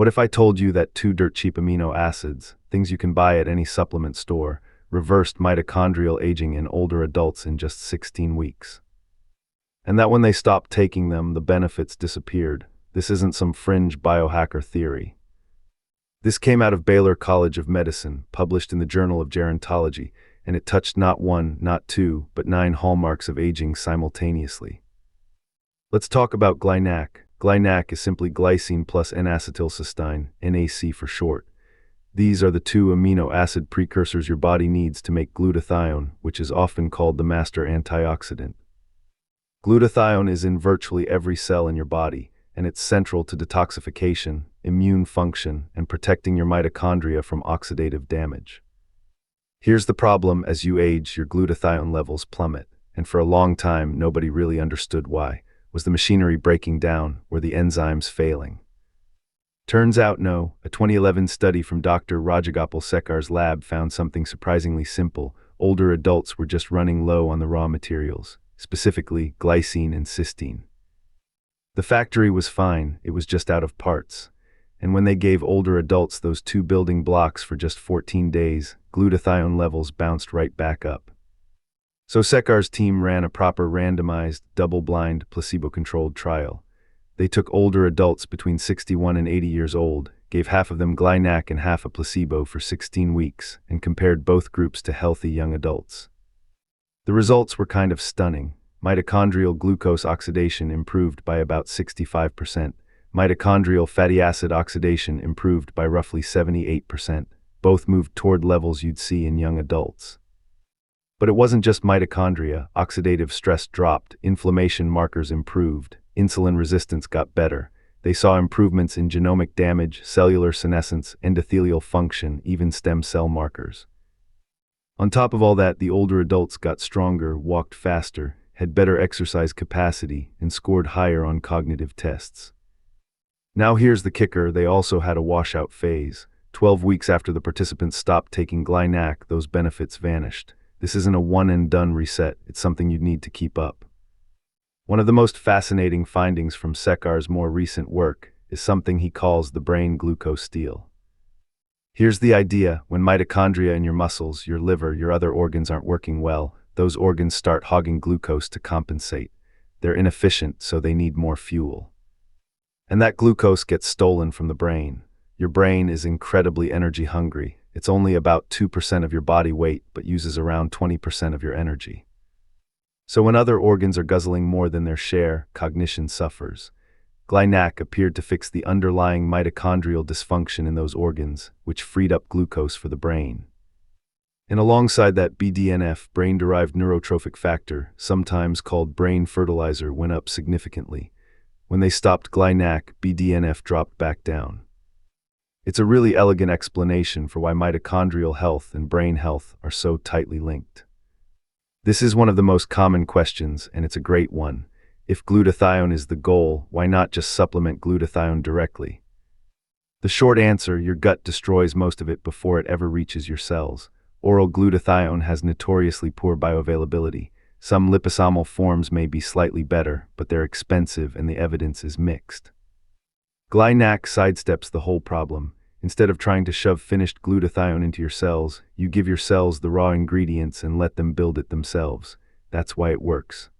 What if I told you that two dirt cheap amino acids, things you can buy at any supplement store, reversed mitochondrial aging in older adults in just 16 weeks? And that when they stopped taking them, the benefits disappeared. This isn't some fringe biohacker theory. This came out of Baylor College of Medicine, published in the Journal of Gerontology, and it touched not one, not two, but 9 hallmarks of aging simultaneously. Let's talk about GlyNAC. GlyNAC is simply glycine plus N-acetylcysteine, NAC for short. These are the 2 amino acid precursors your body needs to make glutathione, which is often called the master antioxidant. Glutathione is in virtually every cell in your body, and it's central to detoxification, immune function, and protecting your mitochondria from oxidative damage. Here's the problem: as you age, your glutathione levels plummet, and for a long time, nobody really understood why. Was the machinery breaking down? Were the enzymes failing? Turns out no. A 2011 study from Dr. Rajagopal Sekhar's lab found something surprisingly simple. Older adults were just running low on the raw materials, specifically glycine and cysteine. The factory was fine, it was just out of parts. And when they gave older adults those 2 building blocks for just 14 days, glutathione levels bounced right back up. So Sekhar's team ran a proper randomized, double-blind, placebo-controlled trial. They took older adults between 61 and 80 years old, gave half of them GlyNAC and half a placebo for 16 weeks, and compared both groups to healthy young adults. The results were kind of stunning. Mitochondrial glucose oxidation improved by about 65%. Mitochondrial fatty acid oxidation improved by roughly 78%. Both moved toward levels you'd see in young adults. But it wasn't just mitochondria. Oxidative stress dropped, inflammation markers improved, insulin resistance got better. They saw improvements in genomic damage, cellular senescence, endothelial function, even stem cell markers. On top of all that, the older adults got stronger, walked faster, had better exercise capacity, and scored higher on cognitive tests. Now here's the kicker: they also had a washout phase. 12 weeks after the participants stopped taking GlyNAC, those benefits vanished. This isn't a one-and-done reset, it's something you'd need to keep up. One of the most fascinating findings from Sekhar's more recent work is something he calls the brain glucose steal. Here's the idea: when mitochondria in your muscles, your liver, your other organs aren't working well, those organs start hogging glucose to compensate. They're inefficient, so they need more fuel. And that glucose gets stolen from the brain. Your brain is incredibly energy hungry. It's only about 2% of your body weight, but uses around 20% of your energy. So when other organs are guzzling more than their share, cognition suffers. GlyNAC appeared to fix the underlying mitochondrial dysfunction in those organs, which freed up glucose for the brain. And alongside that, BDNF, brain-derived neurotrophic factor, sometimes called brain fertilizer, went up significantly. When they stopped GlyNAC, BDNF dropped back down. It's a really elegant explanation for why mitochondrial health and brain health are so tightly linked. This is one of the most common questions, and it's a great one. If glutathione is the goal, why not just supplement glutathione directly? The short answer: your gut destroys most of it before it ever reaches your cells. Oral glutathione has notoriously poor bioavailability. Some liposomal forms may be slightly better, but they're expensive and the evidence is mixed. GlyNAC sidesteps the whole problem. Instead of trying to shove finished glutathione into your cells, you give your cells the raw ingredients and let them build it themselves. That's why it works.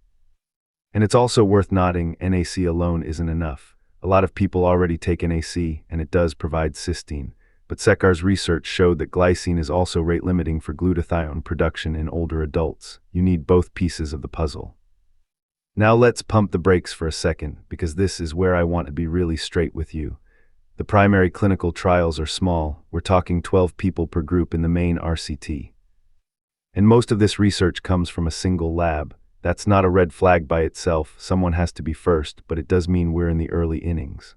And it's also worth noting, NAC alone isn't enough. A lot of people already take NAC, and it does provide cysteine. But Sekhar's research showed that glycine is also rate limiting for glutathione production in older adults. You need both pieces of the puzzle. Now let's pump the brakes for a second, because this is where I want to be really straight with you. The primary clinical trials are small. We're talking 12 people per group in the main RCT. And most of this research comes from a single lab. That's not a red flag by itself. Someone has to be first, but it does mean we're in the early innings.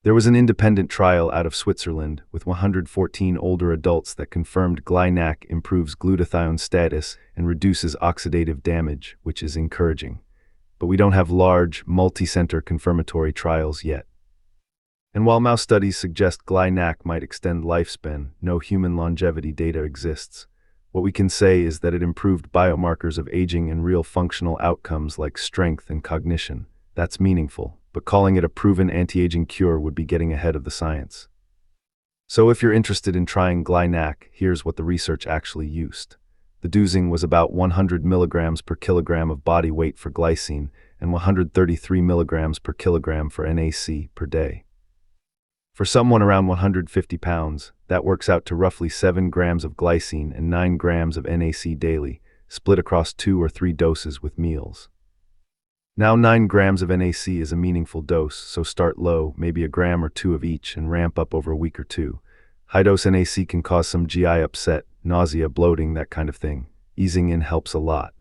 There was an independent trial out of Switzerland with 114 older adults that confirmed GlyNAC improves glutathione status and reduces oxidative damage, which is encouraging. But we don't have large, multi-center confirmatory trials yet. And while mouse studies suggest GlyNAC might extend lifespan, no human longevity data exists. What we can say is that it improved biomarkers of aging and real functional outcomes like strength and cognition. That's meaningful, but calling it a proven anti-aging cure would be getting ahead of the science. So if you're interested in trying GlyNAC, here's what the research actually used. The dosing was about 100 milligrams per kilogram of body weight for glycine and 133 milligrams per kilogram for NAC per day. For someone around 150 pounds, that works out to roughly 7 grams of glycine and 9 grams of NAC daily, split across 2 or 3 doses with meals. Now 9 grams of NAC is a meaningful dose, so start low, maybe a gram or 2 of each, and ramp up over a week or 2. High-dose NAC can cause some GI upset, nausea, bloating, that kind of thing. Easing in helps a lot.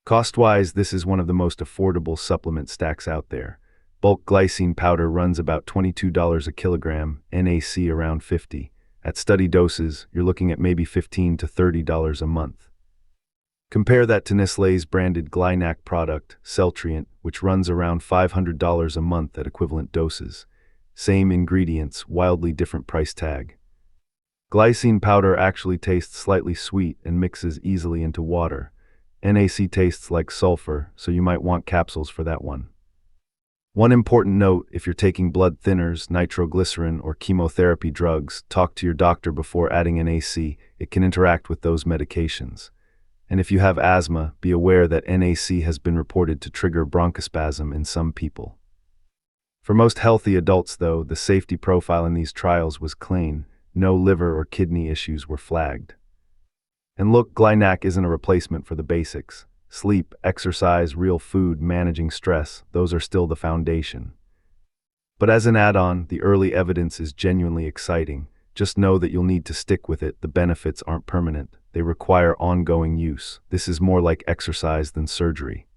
Cost-wise, this is one of the most affordable supplement stacks out there. Bulk glycine powder runs about $22 a kilogram, NAC around $50. At study doses, you're looking at maybe $15 to $30 a month. Compare that to Nestlé's branded GlyNAC product, Celtriant, which runs around $500 a month at equivalent doses. Same ingredients, wildly different price tag. Glycine powder actually tastes slightly sweet and mixes easily into water. NAC tastes like sulfur, so you might want capsules for that one. One important note, if you're taking blood thinners, nitroglycerin, or chemotherapy drugs, talk to your doctor before adding NAC. It can interact with those medications. And if you have asthma, be aware that NAC has been reported to trigger bronchospasm in some people. For most healthy adults, though, the safety profile in these trials was clean. No liver or kidney issues were flagged. And look, GlyNAC isn't a replacement for the basics. Sleep, exercise, real food, managing stress, those are still the foundation. But as an add-on, the early evidence is genuinely exciting. Just know that you'll need to stick with it. The benefits aren't permanent. They require ongoing use. This is more like exercise than surgery.